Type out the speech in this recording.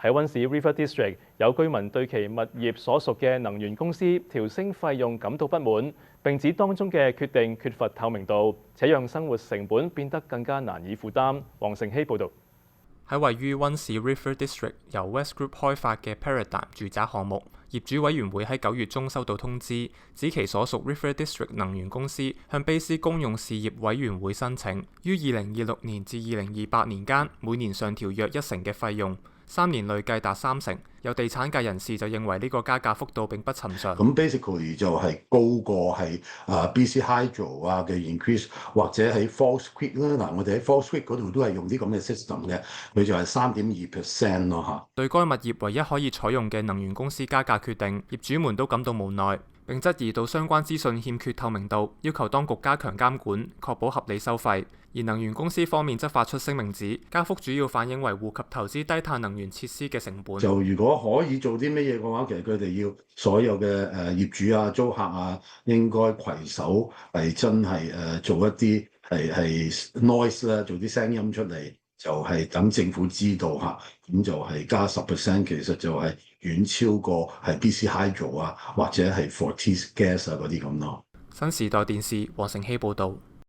喺溫市 River District， 有居民對其物業所屬嘅能源公司調升費用感到不滿，並指當中嘅決定缺乏透明度，且讓生活成本變得更加難以負擔。黃成希報導。喺位於溫市 River District 由 West Group 開發嘅 Paradigm 住宅項目，業主委員會喺9月中收到通知，指其所屬 River District 能源公司向卑斯公用事業委員會申請，於2026年至2028年間每年上調約1成嘅費用，3年累計達3成。有地產界人士就認為呢個加價幅度並不尋常。咁 basically 就係高過係BC Hydro 嘅 increase， 或者喺 False Creek 啦。嗱，我哋喺 False Creek 嗰度都係用啲咁嘅 system 嘅，佢就係3.2% 咯嚇。對該物業唯一可以採用嘅能源公司加價決定，業主們都感到無奈，並質疑到相關資訊欠缺透明度，要求當局加強監管，確保合理收費。而能源公司方面則發出聲明指，加幅主要反映維護及投資低碳能源設施嘅成本。就如果可以做啲乜嘢嘅話，其實佢哋要所有嘅業主啊、租客啊，應該攜手係真係做一啲係 noise 啦，做啲聲音出嚟，就係等政府知道嚇，咁就係加10%，其實就係遠超過係 BC Hydro 或者係 Fortis Gas 嗰啲咁咯。新時代電視黃成希報導。